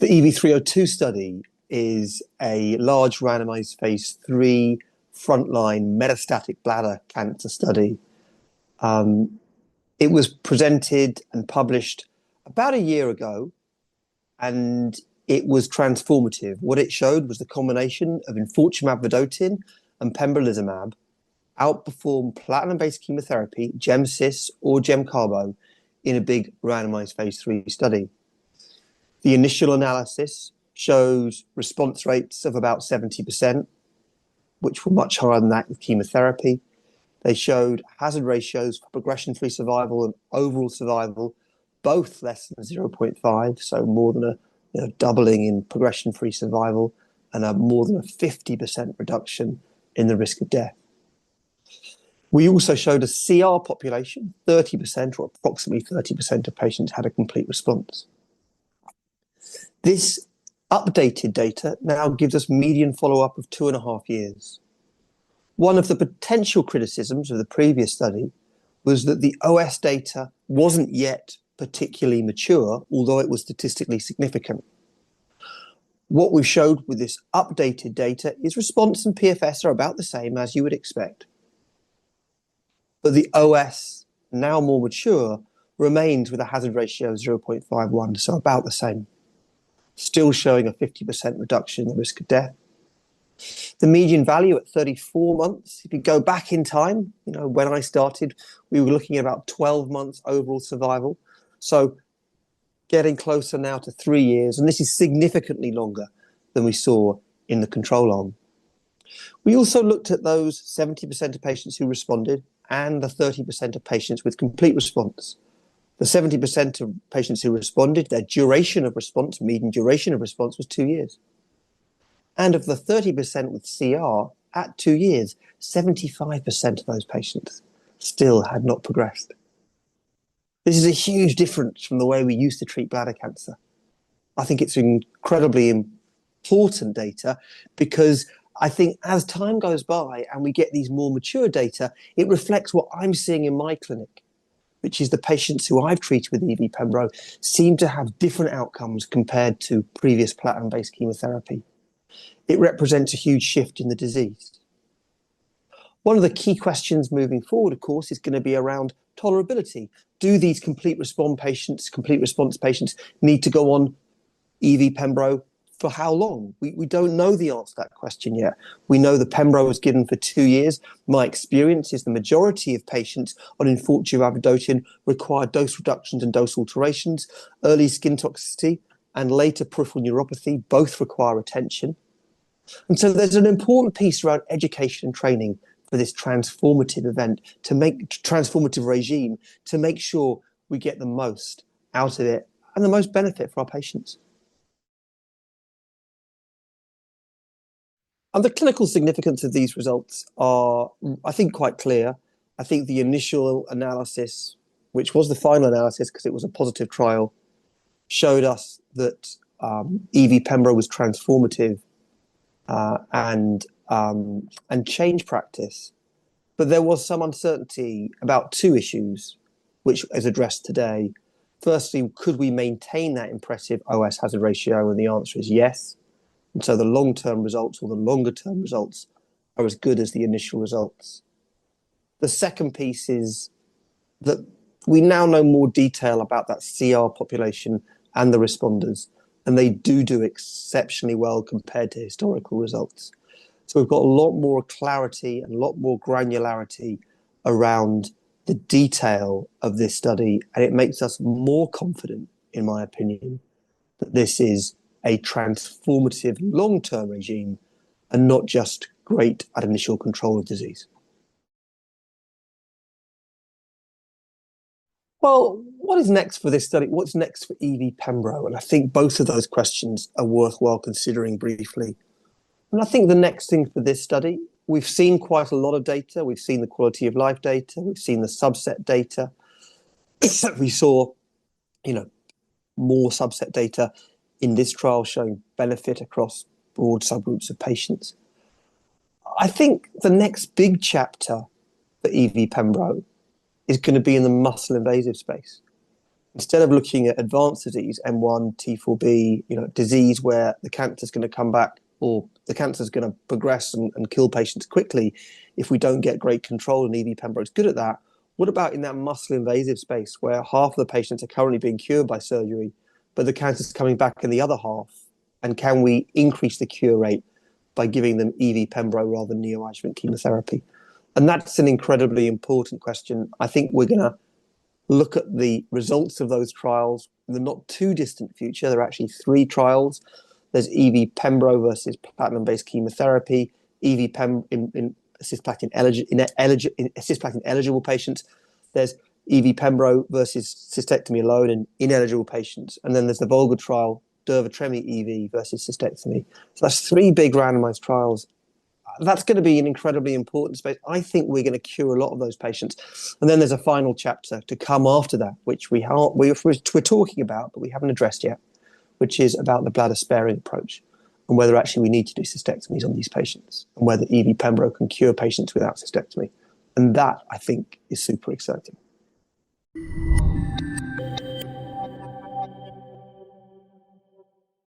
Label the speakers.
Speaker 1: The EV302 study is a large randomized phase 3 frontline metastatic bladder cancer study. It was presented and published about a year ago, and it was transformative. What it showed was the combination of Enfortumab vedotin and pembrolizumab outperformed platinum-based chemotherapy, GemCis or GemCarbo, in a big randomized phase 3 study. The initial analysis shows response rates of about 70%, which were much higher than that with chemotherapy. They showed hazard ratios for progression-free survival and overall survival, both less than 0.5, so more than a doubling in progression-free survival and a more than a 50% reduction in the risk of death. We also showed a CR population, 30% or approximately 30% of patients had a complete response. This updated data now gives us median follow-up of 2.5 years. One of the potential criticisms of the previous study was that the OS data wasn't yet particularly mature, although it was statistically significant. What we showed with this updated data is response and PFS are about the same as you would expect. But the OS, now more mature, remains with a hazard ratio of 0.51, so about the same. Still showing a 50% reduction in the risk of death. The median value at 34 months, if you go back in time, when I started, we were looking at about 12 months overall survival. So getting closer now to 3 years, and this is significantly longer than we saw in the control arm. We also looked at those 70% of patients who responded and the 30% of patients with complete response. The 70% of patients who responded, their duration of response, median duration of response was 2 years. And of the 30% with CR, at 2 years, 75% of those patients still had not progressed. This is a huge difference from the way we used to treat bladder cancer. I think it's incredibly important data because I think as time goes by and we get these more mature data, it reflects what I'm seeing in my clinic, which is the patients who I've treated with EV Pembro seem to have different outcomes compared to previous platinum-based chemotherapy. It represents a huge shift in the disease. One of the key questions moving forward, of course, is going to be around tolerability. Do these complete response patients need to go on EV Pembro for how long? We don't know the answer to that question yet. We know the Pembro was given for 2 years. My experience is the majority of patients on Enfortumab vedotin require dose reductions and dose alterations. Early skin toxicity and later peripheral neuropathy both require attention. And so there's an important piece around education and training for this transformative event, transformative regime, to make sure we get the most out of it and the most benefit for our patients. And the clinical significance of these results are, I think, quite clear. I think the initial analysis, which was the final analysis because it was a positive trial, showed us that EV Pembro was transformative and changed practice. But there was some uncertainty about 2 issues, which is addressed today. Firstly, could we maintain that impressive OS hazard ratio? And the answer is yes. And so the long-term results or the longer-term results are as good as the initial results. The second piece is that we now know more detail about that CR population and the responders, and they do exceptionally well compared to historical results. So we've got a lot more clarity and a lot more granularity around the detail of this study, and it makes us more confident, in my opinion, that this is a transformative long-term regime and not just great at initial control of disease. Well, what is next for this study? What's next for EV Pembro? And I think both of those questions are worthwhile considering briefly. And I think the next thing for this study, we've seen quite a lot of data. We've seen the quality of life data. We've seen the subset data. We saw, more subset data in this trial showing benefit across broad subgroups of patients. I think the next big chapter for EV Pembro is going to be in the muscle invasive space. instead of looking at advanced disease, M1, T4B, disease where the cancer is going to come back or the cancer is going to progress and kill patients quickly if we don't get great control, and EV Pembro is good at that. What about in that muscle invasive space where half of the patients are currently being cured by surgery, but the cancer is coming back in the other half? And can we increase the cure rate by giving them EV Pembro rather than neoadjuvant chemotherapy? And that's an incredibly important question. I think we're going to look at the results of those trials in the not too distant future. There are actually 3 trials. There's EV Pembro versus platinum-based chemotherapy, EV Pem in cisplatin eligible patients. There's EV Pembro versus cystectomy alone in ineligible patients. And then there's the Volga trial, durvalumab EV versus cystectomy. So that's 3 big randomized trials. That's going to be an incredibly important space. I think we're going to cure a lot of those patients. And then there's a final chapter to come after that, which we're talking about, but we haven't addressed yet, which is about the bladder-sparing approach and whether actually we need to do cystectomies on these patients and whether EV Pembro can cure patients without cystectomy. And that, I think, is super exciting.